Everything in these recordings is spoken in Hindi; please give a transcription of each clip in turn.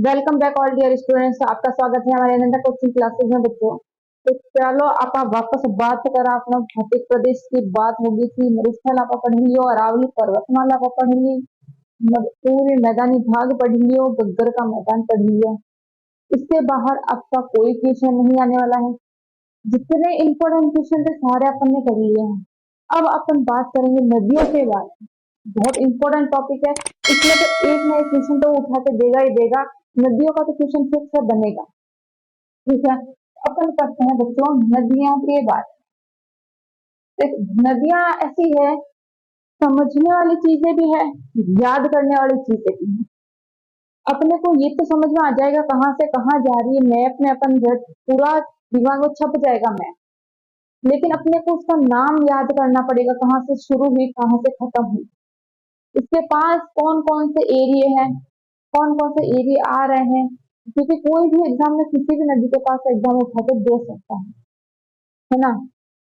Welcome back all dear students. आपका स्वागत है हमारे अनंता कोचिंग क्लासेस में बच्चों। तो चलो आप वापस बात करा अपना भौतिक प्रदेश की बात होगी थी। मरुस्थल आप पढ़ लियो, अरावली पर्वतमाला आप पढ़ ली, पूरे मैदानी भाग पढ़ लियो, गग्गर का मैदान पढ़ लियो। इसके बाहर आपका कोई क्वेश्चन नहीं आने वाला है। जितने इंपोर्टेंट क्वेश्चन थे सारे अपन ने कर लिए हैं। अब अपन बात करेंगे नदियों के बारे में। बहुत इंपॉर्टेंट टॉपिक है, इसमें तो एक ना एक क्वेश्चन तो उठा के देगा ही देगा। नदियों का तो क्वेश्चन फिक्स से बनेगा। ठीक है, अपन करते हैं बच्चों नदियों के बारे में। नदियां ऐसी है, समझने वाली चीजें भी है, याद करने वाली चीजें भी है। अपने को ये तो समझ में आ जाएगा कहाँ से कहाँ जा रही है, मैप में अपन पूरा दिमाग में छप जाएगा मैप। लेकिन अपने को उसका नाम याद करना पड़ेगा, कहाँ से शुरू हुई कहाँ से खत्म हुई, इसके पास कौन कौन से एरिया है, कौन कौन से एरिया आ रहे हैं। क्योंकि कोई भी एग्जाम में किसी भी नदी के पास एग्जाम उठा के दे सकता है ना।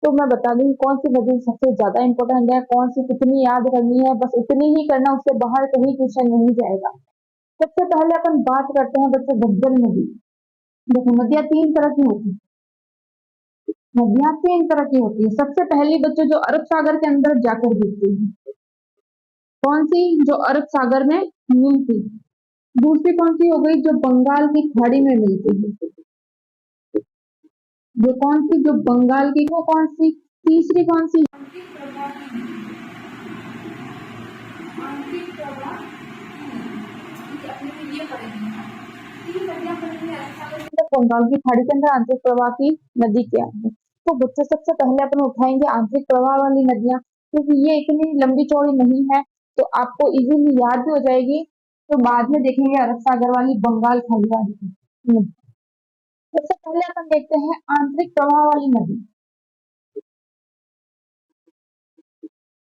तो मैं बता दूं कौन सी नदी सबसे ज्यादा इंपॉर्टेंट है, कौन सी कितनी याद करनी है, बस इतनी ही करना, उससे बाहर कहीं क्वेश्चन नहीं जाएगा। सबसे पहले अपन बात करते हैं बच्चों घग्गर नदी। देखो नदियां तीन तरह की होती है, नदियां तीन तरह की होती है। सबसे पहली बच्चों जो अरब सागर के अंदर जाकर गिरती है, कौन सी, जो अरब सागर में मिलती है। दूसरी कौन सी हो गई, जो बंगाल की खाड़ी में मिलती है, जो कौन सी, जो बंगाल की, वो कौन सी। तीसरी कौन सी, बंगाल की खाड़ी के अंदर आंतरिक प्रवाह की नदी क्या है। तो बच्चों सबसे पहले अपन उठाएंगे आंतरिक प्रवाह वाली नदियां, क्योंकि ये इतनी लंबी चौड़ी नहीं है तो आपको इजीली याद भी हो जाएगी। तो बाद में देखेंगे अरब सागर वाली, बंगाल खाड़ी वाली। सबसे पहले अपन देखते हैं आंतरिक प्रवाह वाली नदी।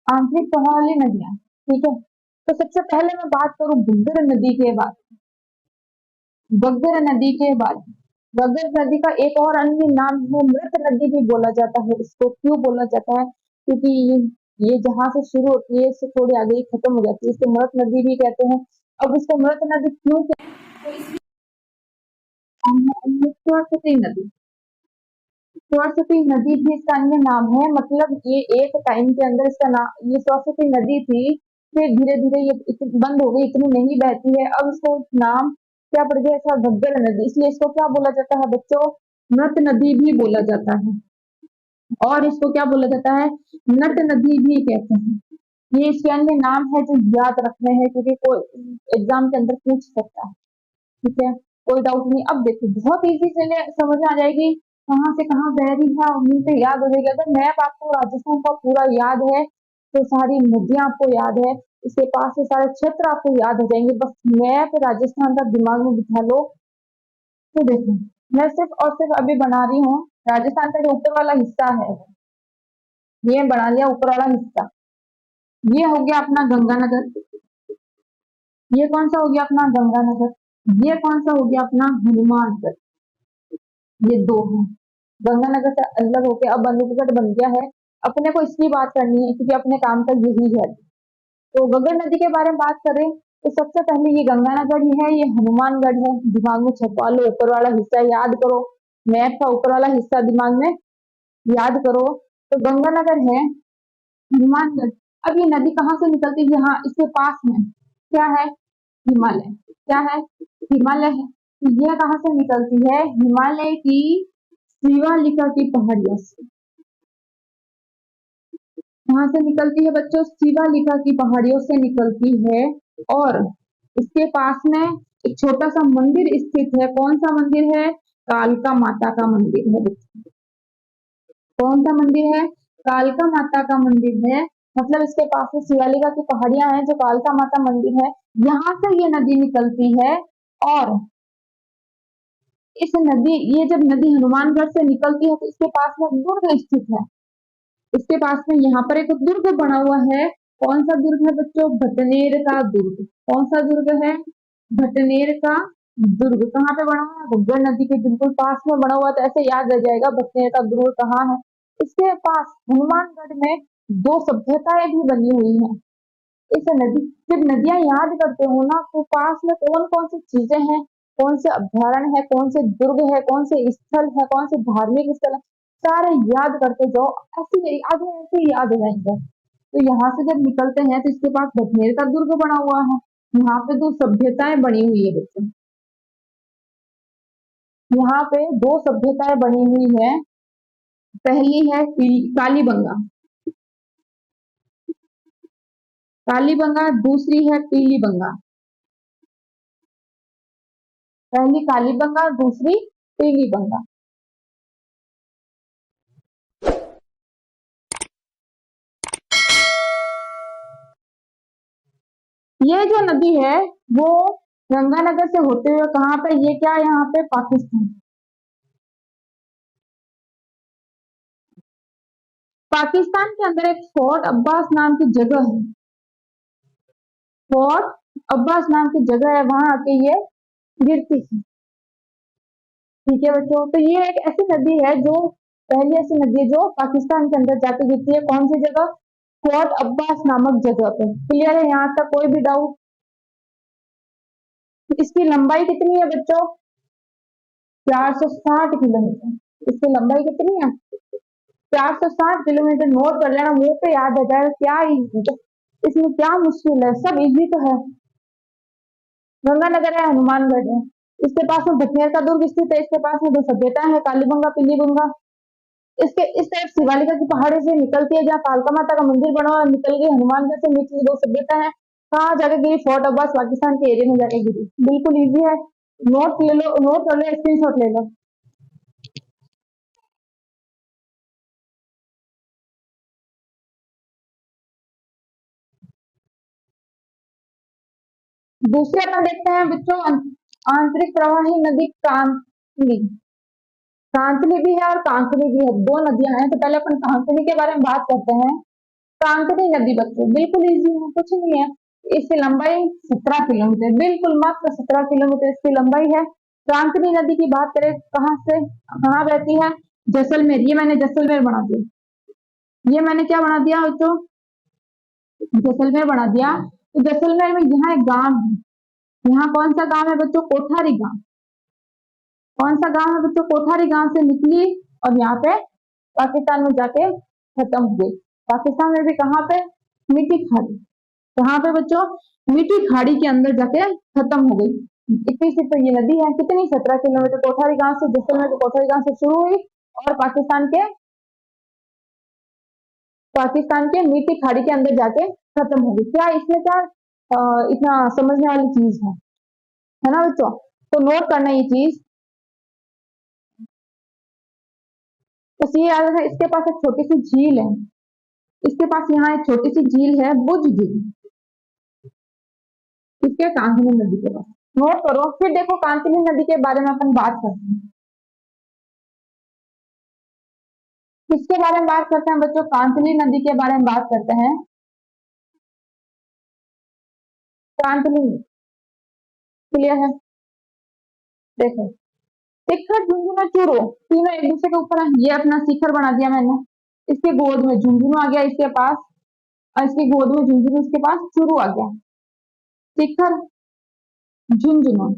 आंतरिक प्रवाह वाली नदियां, ठीक है। तो सबसे पहले मैं बात करूं घग्गर नदी के बाद, घग्गर नदी के बाद। घग्गर नदी का एक और अन्य नाम है मृत नदी भी बोला जाता है। इसको क्यों बोला जाता है, क्योंकि ये जहां से शुरू होती है इससे थोड़ी आगे खत्म हो जाती है, इसको मृत नदी भी कहते हैं। अब इसको मृत नदी क्यों कहते हैं, सरस्वती नदी, सरस्वती नदी भी इसका अन्य नाम है। मतलब ये एक टाइम के अंदर इसका नाम, ये सरस्वती नदी थी, फिर धीरे धीरे ये बंद हो गई, इतनी नहीं बहती है। अब इसको नाम क्या पड़ गया ऐसा, घग्गर नदी। इसलिए इसको क्या बोला जाता है बच्चों, नट नदी भी बोला जाता है। और इसको क्या बोला जाता है, नट नदी भी कहते हैं। ये इसके अन्य नाम है जो याद रखने हैं, क्योंकि कोई एग्जाम के अंदर पूछ सकता है। ठीक है, कोई डाउट नहीं। अब देखो बहुत इजी से समझ में आ जाएगी कहाँ से कहाँ बह रही है, वहीं से याद हो जाएगी। अगर मैप आपको राजस्थान का पूरा याद है तो सारी नदियां आपको याद है, इसके पास से सारे क्षेत्र आपको याद हो जाएंगे। बस मैप राजस्थान का दिमाग में बिठा लो। तो देखो मैं सिर्फ और सिर्फ अभी बना रही हूँ राजस्थान का जो ऊपर वाला हिस्सा है, ये बना लिया ऊपर वाला हिस्सा। ये हो गया अपना गंगानगर, ये कौन सा हो गया अपना गंगानगर, ये कौन सा हो गया अपना हनुमानगढ़। ये दो है, गंगानगर से अलग होके अब बंदूकगढ़ बन गया है। अपने को इसकी बात करनी है क्योंकि अपने काम का यही है। तो घग्गर नदी के बारे में बात करें तो सबसे पहले ये गंगानगर ही है, ये हनुमानगढ़ है। दिमाग में छपवा लो, ऊपर वाला हिस्सा याद करो, मैप का ऊपर वाला हिस्सा दिमाग में याद करो। तो गंगानगर है, हनुमानगढ़। अब ये नदी कहाँ से निकलती है, यहाँ इसके पास में क्या है, हिमालय। क्या है, हिमालय है। तो यह कहाँ से निकलती है, हिमालय की शिवालिका की पहाड़ियों से। कहाँ से निकलती है बच्चों, शिवालिका की पहाड़ियों से निकलती है। और इसके पास में एक छोटा सा मंदिर स्थित है। कौन सा मंदिर है, कालका माता का मंदिर है। कौन सा मंदिर है, कालका माता का मंदिर है। मतलब इसके पास में शिवालिका की पहाड़ियां हैं, जो कालका माता मंदिर है, यहाँ से ये नदी निकलती है। और इस नदी, ये जब नदी हनुमानगढ़ से निकलती है तो इसके पास में दुर्ग स्थित है। इसके पास में यहाँ पर एक दुर्ग बना हुआ है। कौन सा दुर्ग है बच्चों, भटनेर का दुर्ग। कौन सा दुर्ग है, भटनेर का दुर्ग। कहाँ पे बना हुआ है, घग्गर नदी के बिल्कुल पास में बना हुआ है। तो ऐसे याद रह जाएगा भटनेर का दुर्ग कहाँ है। इसके पास हनुमानगढ़ में दो सभ्यताएं भी बनी हुई हैं। इस नदी, जब नदियां याद करते हो ना तो पास में कौन कौन सी चीजें हैं कौन से अभ्यारण्य है, कौन से दुर्ग है, कौन से स्थल है, कौन से धार्मिक स्थल है, सारे याद करते जाओ। ऐसे ही आगे ऐसे ही याद हो जाएंगे। तो यहाँ से जब निकलते हैं तो इसके पास बघेल का दुर्ग बना हुआ है। यहाँ पे दो सभ्यताएं बनी हुई है बच्चों, यहाँ पे दो सभ्यताएं बनी हुई है। पहली है कालीबंगा, कालीबंगा, दूसरी है पीलीबंगा। पहली कालीबंगा, दूसरी पीलीबंगा। ये जो नदी है वो गंगानगर से होते हुए कहाँ पे, ये क्या है यहाँ पे, पाकिस्तान। पाकिस्तान के अंदर एक फोर्ट अब्बास नाम की जगह है, फोर्ट अब्बास नाम की जगह है, वहां आके ये गिरती है। ठीक है बच्चों, तो ये एक ऐसी नदी है जो पहली ऐसी नदी है जो पाकिस्तान के अंदर जाके गिरती है। कौन सी जगह, फोर्ट अब्बास नामक जगह पे। क्लियर है यहाँ तक, कोई भी डाउट? इसकी लंबाई कितनी है बच्चों, 460 किलोमीटर। इसकी लंबाई कितनी है, 460 किलोमीटर। नोट कर लेना, मुंह पे याद आ जाएगा। क्या इसमें क्या मुश्किल है, सब इजी तो है। गंगानगर है, हनुमानगढ़ है, इसके पास में बठेर का दुर्ग स्थित है, इसके पास में दो सभ्यता है, कालीबंगा पीलीबंगा। इसके इस तरफ शिवालिका की पहाड़ी से निकलती है, जहाँ कालका माता का मंदिर बना हुआ निकल गई। हनुमानगढ़ से निकली दो सभ्यता है, कहाँ जाके गिरी, फोर्ट अब्बास पाकिस्तान के एरिया में जाके गिरी। बिल्कुल इजी है, नोट ले लो, नोट कर लो, स्क्रीनशॉट ले लो। दूसरे अपन देखते हैं बच्चों, आंतरिक प्रवाही नदी कांतली। कांतली भी है और कांकरी भी है, दो नदियां हैं। तो पहले अपन कांकरी के बारे में बात करते हैं। कांकरी नदी बच्चों बिल्कुल इजी है, कुछ नहीं है। इसकी लंबाई 17 किलोमीटर, बिल्कुल मात्र 17 किलोमीटर इसकी लंबाई है। कांकरी नदी की बात करें कहाँ से कहाँ बहती है, जैसलमेर। ये मैंने जैसलमेर बना दिया, ये मैंने क्या बना दिया बच्चों, जैसलमेर बना दिया। तो जैसलमेर में यहाँ एक गांव है, यहाँ कौन सा गांव है बच्चों, कोठारी गांव। कौन सा गांव है बच्चों, कोठारी गांव से निकली और यहाँ पे पाकिस्तान में जाके खत्म हो गई। पाकिस्तान में भी कहाँ पे, मीठी खाड़ी। कहाँ पे बच्चों, मीठी खाड़ी के अंदर जाके खत्म हो गई। इतनी सी तो ये नदी है, कितनी, 17 किलोमीटर। कोठारी गांव से, जैसलमेर के कोठारी गांव से शुरू हुई और पाकिस्तान के मीठी खाड़ी के अंदर जाके खत्म हो गई। क्या इसमें क्या इतना समझने वाली चीज है ना बच्चों? तो नोट करना ये चीज। बस ये याद रखना, इसके पास एक छोटी सी झील है, इसके पास यहाँ एक छोटी सी झील है, बुज झील। इसके कांकली नदी के पास, नोट करो। फिर देखो कांकली नदी के बारे में अपन बात करते हैं। किसके बारे में बात करते हैं बच्चों, कांकली नदी के बारे में बात करते हैं। कांकली, क्लियर है? देखो, शिखर, झुंझुनू, चूरू, तीनों एक दूसरे के ऊपर है। ये अपना शिखर बना दिया मैंने, इसके गोद में झुंझुनू आ गया इसके पास, और इसके गोद में झुंझुनू, इसके पास चूरू आ गया। शिखर, झुंझुनू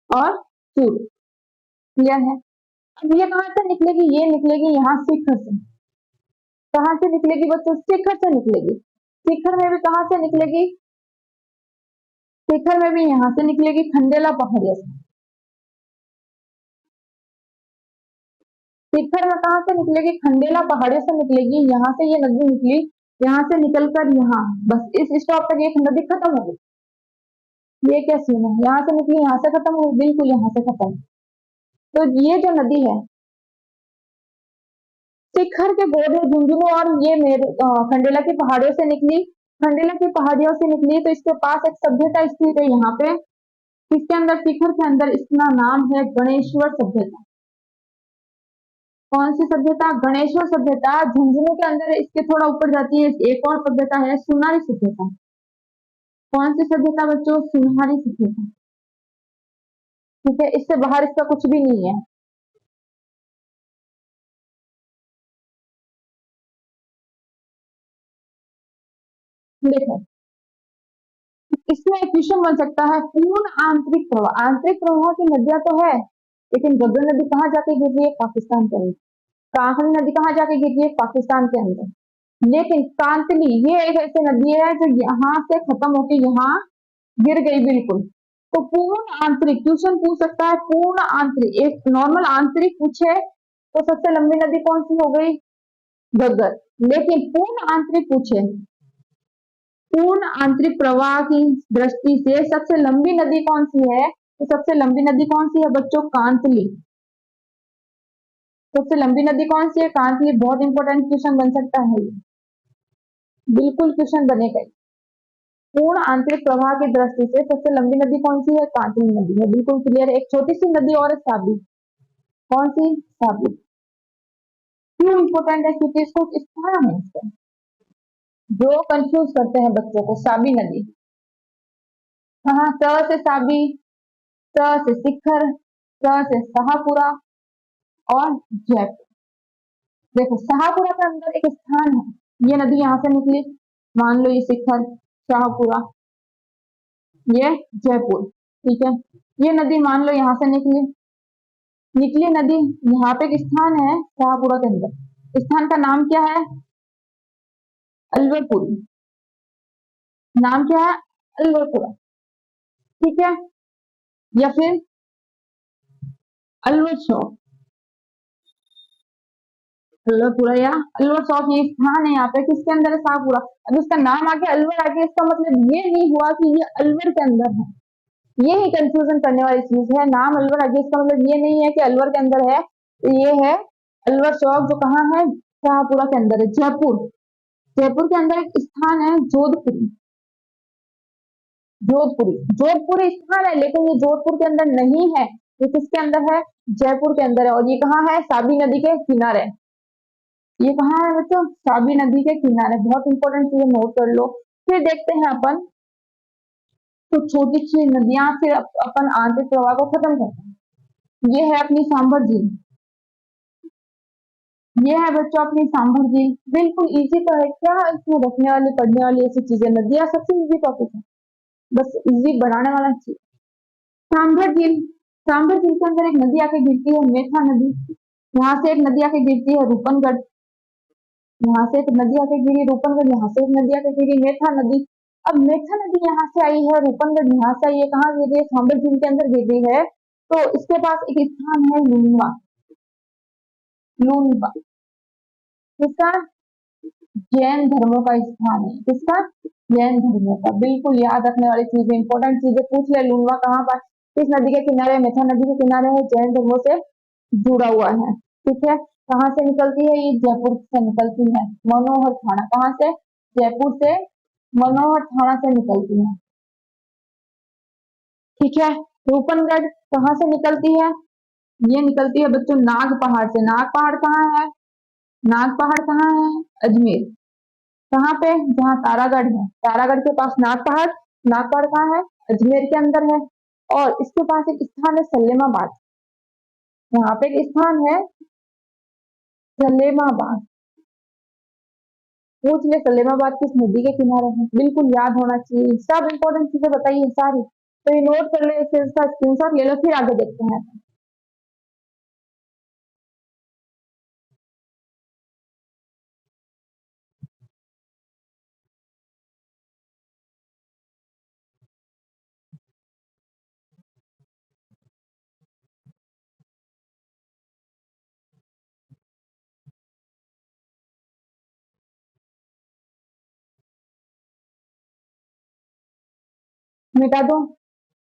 और चूरू, क्लियर है? अब ये कहाँ से निकलेगी, ये निकलेगी यहाँ शिखर से। कहाँ से निकलेगी बच्चों, शिखर से निकलेगी। शिखर में भी कहाँ से निकलेगी, शिखर में भी यहाँ से निकलेगी, खंडेला पहाड़िया से। शिखर में कहाँ से निकलेगी, खंडेला पहाड़ियों से निकलेगी। यहाँ से ये नदी निकली, यहाँ से निकलकर यहाँ, बस इस स्टॉप तक ये नदी खत्म हो गई। ये क्या सीन है, यहाँ से निकली, यहाँ से खत्म हो गई, बिल्कुल यहाँ से खत्म। तो ये जो नदी है, शिखर के गोद में झुंझुनू और ये मेरे खंडेला की पहाड़ियों से निकली, खंडेला की पहाड़ियों से निकली। तो इसके पास एक सभ्यता स्थित है यहाँ पे, किसके अंदर, शिखर के अंदर। इसका नाम है गणेश्वर सभ्यता। कौन सी सभ्यता, गणेश्वर सभ्यता। झुंझुनू के अंदर इसके थोड़ा ऊपर जाती है एक और सभ्यता है, सुनारी सभ्यता। कौन सी सभ्यता बच्चों, सुनारी सभ्यता। ठीक है, इससे बाहर इसका कुछ भी नहीं है। देखो, इसमें एक क्वेश्चन बन सकता है, पूर्ण आंतरिक प्रवाह, आंतरिक प्रवाह की नदियां तो है, लेकिन गंगा नदी कहाँ जाके गिर रही है? पाकिस्तान के अंदर। कांकरी नदी कहाँ जाके गिर रही है? पाकिस्तान के अंदर। लेकिन कांतली ये एक ऐसी नदी है जो यहाँ से खत्म होकर यहाँ गिर गई बिल्कुल। तो पूर्ण आंतरिक क्वेश्चन पूछ सकता है, पूर्ण आंतरिक, एक नॉर्मल आंतरिक पूछे तो सबसे लंबी नदी कौन सी हो गई? घग्गर। लेकिन पूर्ण आंतरिक पूछे, पूर्ण आंतरिक प्रवाह की दृष्टि से सबसे लंबी नदी कौन सी है? तो सबसे लंबी नदी कौन सी है बच्चों? कांतली। सबसे लंबी नदी कौन सी है? कांतली। बहुत इंपॉर्टेंट क्वेश्चन बन सकता है, बिल्कुल क्वेश्चन बनेगा। पूर्ण आंतरिक प्रवाह की दृष्टि से सबसे लंबी नदी कौन सी है? कांतली नदी है, बिल्कुल क्लियर है। एक छोटी सी नदी और है, साबी। कौन सी? साबी। क्यों इंपॉर्टेंट है? क्योंकि इसको स्थान है इसका, जो कंफ्यूज करते हैं बच्चों को। साबी नदी कहाँ? स से साबी, स से शिखर, स से शाहपुरा और जयपुर। देखो शाहपुरा के अंदर एक स्थान है, ये नदी यहाँ से निकली, मान लो ये शिखर, शाहपुरा, ये जयपुर, ठीक है। ये नदी मान लो यहाँ से निकली, निकली नदी, यहाँ पे एक स्थान है शाहपुरा के अंदर, स्थान का नाम क्या है? अलवरपुर। नाम क्या है? अलवरपुरा, ठीक है। या फिर अलवर शौक, अलवरपुरा या अलवर शौक, ये स्थान है यहाँ पे, किसके अंदर है? शाहपुरा। अब इसका नाम आगे अलवर आ गया, इसका मतलब ये नहीं हुआ कि ये अलवर के अंदर है। ये ही कंफ्यूजन करने वाली चीज है, नाम अलवर आ गया इसका मतलब ये नहीं है कि अलवर के अंदर है, तो ये है अलवर शौक, जो कहाँ है? शाहपुरा के अंदर है, जयपुर। जयपुर के अंदर एक स्थान है जोधपुरी, जोधपुरी, जोधपुरी स्थान है, लेकिन ये जोधपुर के अंदर नहीं है, ये किसके अंदर है? जयपुर के अंदर है। और ये कहाँ है? साबी नदी के किनारे। ये कहाँ है बच्चों? साबी नदी के किनारे। बहुत इंपॉर्टेंट चीज नोट कर लो। फिर देखते हैं अपन कुछ छोटी सी नदियां, फिर अपन आंतरिक प्रवाह को खत्म करते हैं। ये है अपनी सांभर झील, ये है बच्चों अपनी सांभर झील। बिल्कुल इजी तो है, क्या इसमें रखने वाली पढ़ने वाली ऐसी चीजें? नदियां सबसे इजी टॉपिक है, बस इजी बनाने वाला चीज। सांभर झील, सांभर झील के अंदर एक नदी आके गिरती है, मेथा नदी। यहाँ से एक नदी आके गिरती है रूपनगढ़, यहाँ से एक नदी आके गिरी रूपनगढ़, यहाँ से एक नदी आके गिरी मेथा नदी। अब मेथा नदी यहाँ से आई है, रूपनगढ़ यहाँ से आई है, कहाँ गिर रही है? सांभर झील के अंदर गिर रही है। तो इसके पास एक स्थान है लूनवा, लूनवा किसका? जैन धर्मों का स्थान है, किसका? जैन धर्मों का। बिल्कुल याद रखने वाली चीजें, इंपॉर्टेंट चीजें पूछ ले। लूनवा कहाँ पर, किस नदी के किनारे? मेथा नदी के किनारे है, जैन धर्मों से जुड़ा हुआ है, ठीक है। कहाँ से निकलती है? ये जयपुर से निकलती है, मनोहर थाना। कहाँ से? जयपुर से मनोहर थाना से निकलती है, ठीक है। रूपनगढ़ कहाँ से निकलती है? ये निकलती है बच्चों नाग पहाड़ से। नाग पहाड़ कहाँ है? नाग पहाड़ कहाँ है? अजमेर। कहाँ पे? जहाँ तारागढ़ है, तारागढ़ के पास नाग पहाड़। नाग पहाड़ कहाँ है? अजमेर के अंदर है। और इसके पास एक स्थान है सलेमाबाद, यहाँ पे एक स्थान है सलेमाबाद। पूछ ले सलेमाबाद किस नदी के किनारे है, बिल्कुल याद होना चाहिए। सब इंपॉर्टेंट चीजें बताइए सारी, तो ये नोट कर ले, इसका स्क्रीनशॉट ले लो, फिर आगे देखते हैं। मिटा दो।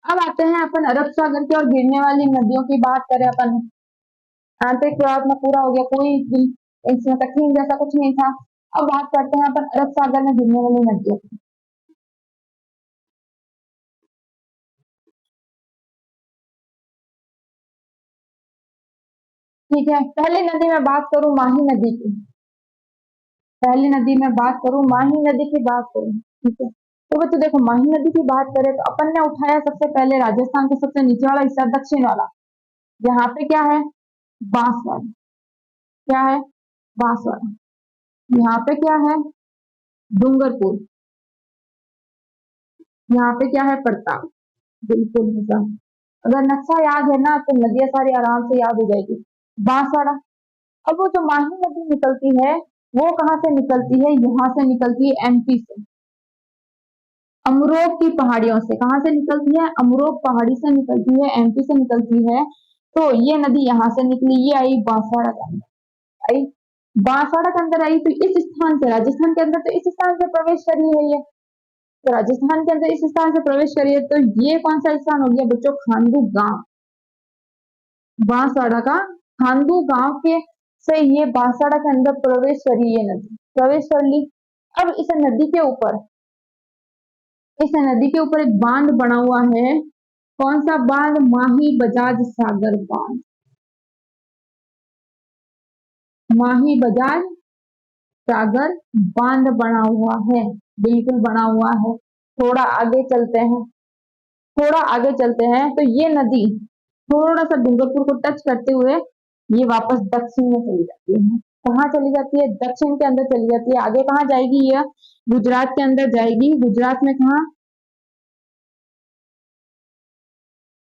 अब आते हैं अपन अरब सागर की और गिरने वाली नदियों की बात करें अपन। आंतरिक प्रवाह अपना पूरा हो गया, कोई भी इसमें कठिन जैसा कुछ नहीं था। अब बात करते हैं अपन अरब सागर में गिरने वाली नदियों की। ठीक है, पहली नदी में बात करूं माही नदी की। पहली नदी में बात करूं माही नदी की बात करूं, ठीक है। तो बच्चों देखो, माही नदी की बात करें तो अपन ने उठाया सबसे पहले राजस्थान का सबसे नीचे वाला हिस्सा, दक्षिण वाला। यहाँ पे क्या है? बांसवाड़ा। क्या है? बांसवाड़ा। यहाँ पे क्या है? डूंगरपुर। यहाँ पे क्या है, प्रताप। बिल्कुल होगा। अगर नक्शा याद है ना तो नदियां सारी आराम से याद हो जाएगी। बांसवाड़ा। अब वो जो माही नदी निकलती है वो कहाँ से निकलती है, यहाँ से निकलती है, एमपी से। अमरोह की पहाड़ियों से। कहाँ से निकलती है, अमरोह पहाड़ी से निकलती है, एमपी से निकलती है। तो ये नदी यहाँ से निकली, ये आई बांसवाड़ा के अंदर आई। बांसवाड़ा के अंदर आई तो इस स्थान से, राजस्थान के अंदर तो इस स्थान से प्रवेश करी है ये। तो राजस्थान के अंदर इस स्थान से प्रवेश करी है, तो ये कौन सा स्थान हो गया बच्चों, खांडू गांव। बांसवाड़ा का खांडू गांव के से ये बांसवाड़ा के अंदर प्रवेश करी, ये नदी प्रवेश कर ली। अब इस नदी के ऊपर एक बांध बना हुआ है। कौन सा बांध, माही बजाज सागर बांध। माही बजाज सागर बांध बना हुआ है, बिल्कुल बना हुआ है। थोड़ा आगे चलते हैं, थोड़ा आगे चलते हैं तो ये नदी थोड़ा सा डूंगरपुर को टच करते हुए ये वापस दक्षिण में चली जाती है। कहाँ चली जाती है, दक्षिण के अंदर चली जाती है। आगे कहाँ जाएगी ये, गुजरात के अंदर जाएगी। गुजरात में कहा,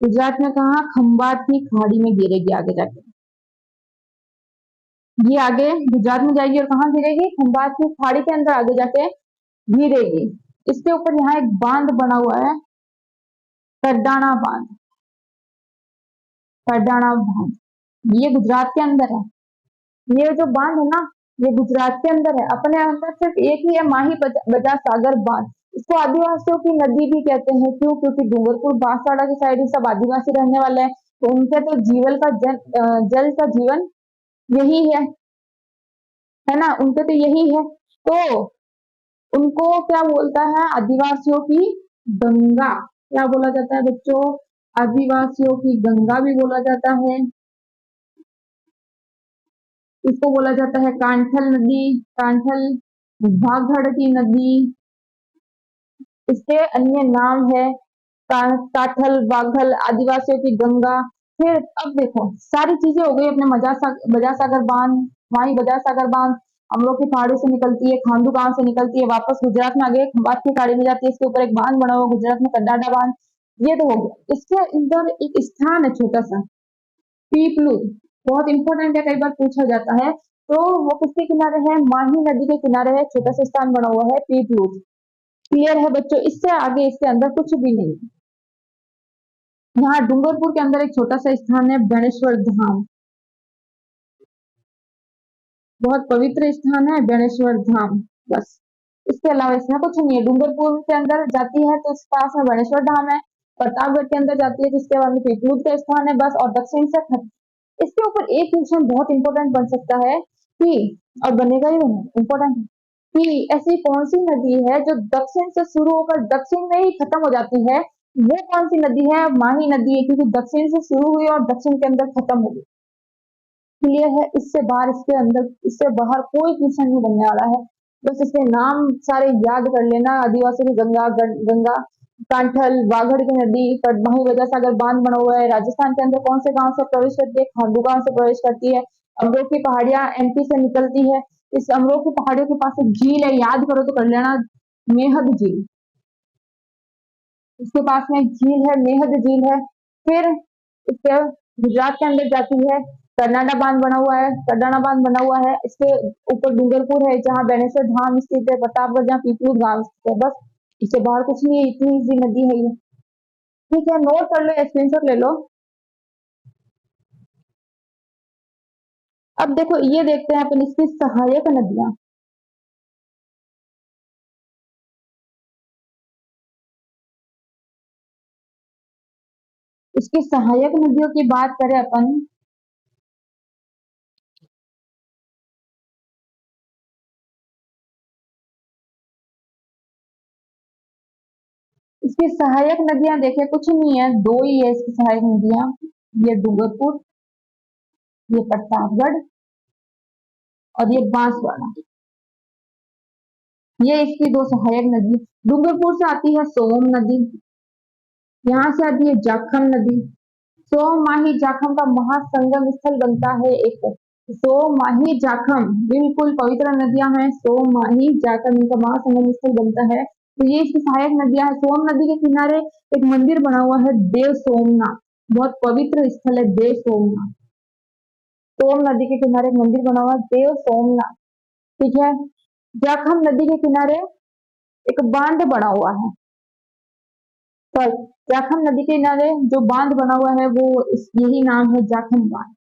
गुजरात में कहा, खंभात की खाड़ी में गिरेगी आगे जाके। ये आगे गुजरात में जाएगी और कहाँ गिरेगी, खंभात की खाड़ी के अंदर आगे जाके गिरेगी। इसके ऊपर यहाँ एक बांध बना हुआ है, करडाना बांध। करडाना बांध ये गुजरात के अंदर है। ये जो बांध है ना, ये गुजरात के अंदर है। अपने अंदर सिर्फ एक ही है, माही बजाज सागर बांध। इसको आदिवासियों की नदी भी कहते हैं। क्यों, क्योंकि डूंगरपुर बांसवाड़ा की साइड सब आदिवासी रहने वाले हैं, तो उनके तो जीवन का जल का जीवन यही है ना, उनके तो यही है। तो उनको क्या बोलता है, आदिवासियों की गंगा। क्या बोला जाता है बच्चों, आदिवासियों की गंगा भी बोला जाता है। इसको बोला जाता है कांठल नदी, कांठल भागड़ की नदी। इसके अन्य नाम है काठल, बाघल, आदिवासियों की गंगा। फिर अब देखो सारी चीजें हो गई अपने बजाज सागर बांध, वहीं बजाज सागर बांध हम लोग की पहाड़ी से निकलती है, खांडू गांव से निकलती है, वापस गुजरात में आगे खंभात की खाड़ी में जाती है। इसके ऊपर एक बांध बना हुआ गुजरात में, कड्डाडा बांध। ये तो हो गया। इसके अंदर एक स्थान है छोटा सा, पीपलू। बहुत इंपॉर्टेंट है, कई बार पूछा जाता है। तो वो किसके किनारे है, माही नदी के किनारे है, छोटा सा स्थान बना हुआ है पीपलू। क्लियर है बच्चों, इससे आगे इसके अंदर कुछ भी नहीं। यहाँ डूंगरपुर के अंदर एक छोटा सा स्थान है बेणेश्वर धाम। बहुत पवित्र स्थान है बेणेश्वर धाम, बस। इसके अलावा इसमें कुछ नहीं है। डूंगरपुर के अंदर जाती है तो पास में बेणेश्वर धाम है। प्रतापगढ़ के अंदर जाती है जिसके बाद में पीपलूद का स्थान है, बस। और दक्षिण से इसके ऊपर एक क्वेश्चन बहुत इंपॉर्टेंट बन सकता है कि, और बनेगा ही बनेगा, इंपॉर्टेंट है कि ऐसी कौन सी नदी है जो दक्षिण से शुरू होकर दक्षिण में ही खत्म हो जाती है। वो कौन सी नदी है, माही नदी है, क्योंकि दक्षिण से शुरू हुई और दक्षिण के अंदर खत्म हो गई। क्लियर है, इससे बाहर, इसके अंदर, इससे बाहर कोई क्वेश्चन नहीं बनने वाला है। बस इसके नाम सारे याद कर लेना, आदिवासी की गंगा, गंगा, कांठल, वाघड़ की नदी, माही वजह सागर बांध बना हुआ है। राजस्थान के अंदर कौन से गांव से प्रवेश करती है, खांडू गांव से प्रवेश करती है। अमरोह की पहाड़ियां एमपी से निकलती है। इस अमरोह की पहाड़ियों के पास एक झील है, याद करो तो कर लेना, मेहद झील। इसके पास में एक झील है, मेहद झील है। फिर इसके गुजरात के अंदर जाती है, कर्नाडा बांध बना हुआ है, कर्नाडा बांध बना हुआ है। इसके ऊपर डूंगरपुर है जहाँ बेणेश्वर धाम स्थित है, प्रतापगढ़ जहाँ पीपलूद गांव स्थित है, बस। इससे बाहर कुछ नहीं है, इतनी ईजी नदी है ये। ठीक है, नोट कर लो, स्क्रीनशॉट ले लो। अब देखो ये देखते हैं अपन इसकी सहायक नदियां। इसकी सहायक नदियों की बात करें अपन, इसकी सहायक नदियां देखें, कुछ नहीं है, दो ही है इसकी सहायक नदियां। ये डूंगरपुर, ये प्रतापगढ़, और ये बांसवाड़ा। ये इसकी दो सहायक नदी। डूंगरपुर से आती है सोम नदी, यहाँ से आती है जाखम नदी। सोम माही जाखम का महासंगम स्थल बनता है एक। सोम माही जाखम बिल्कुल पवित्र नदियां हैं। सोम माही जाखम इनका महासंगम स्थल बनता है। तो ये इसकी सहायक नदियां हैं। सोम नदी के किनारे एक मंदिर बना हुआ है, देव सोमनाथ, बहुत पवित्र स्थल है देव सोमनाथ। सोम नदी के किनारे एक मंदिर बना हुआ है, देव सोमनाथ। ठीक है। जाखम नदी के किनारे एक बांध बना हुआ है, सॉरी, जाखम नदी के किनारे जो बांध बना हुआ है वो यही नाम है, जाखम बांध,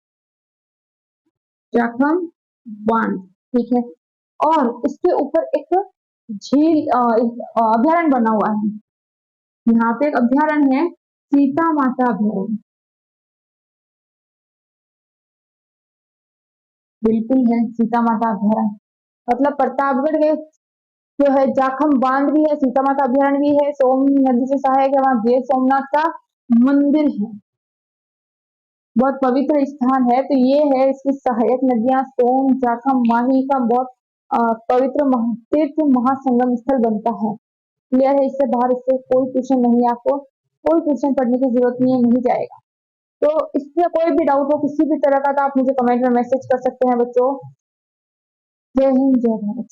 जाखम बांध। ठीक है। और इसके ऊपर एक झील अभ्यारण्य बना हुआ है। यहाँ पे एक अभ्यारण्य है, सीता माता अभ्यारण्य, बिल्कुल है सीता माता अभ्यारण्य। मतलब प्रतापगढ़ के जो है जाखम बांध भी है, सीता माता अभ्यारण्य भी है, सोम नदी से सहायक है, वहां देव सोमनाथ का मंदिर है, बहुत पवित्र स्थान है। तो ये है इसकी सहायक नदियां, सोम, जाखम, माही का बहुत पवित्र तीर्थ महासंगम स्थल बनता है। क्लियर है? इससे बाहर इससे कोई क्वेश्चन नहीं है, आपको कोई क्वेश्चन पढ़ने की जरूरत नहीं है, नहीं जाएगा। तो इसमें कोई भी डाउट हो किसी भी तरह का तो आप मुझे कमेंट में मैसेज कर सकते हैं बच्चों। जय हिंद, जय भारत।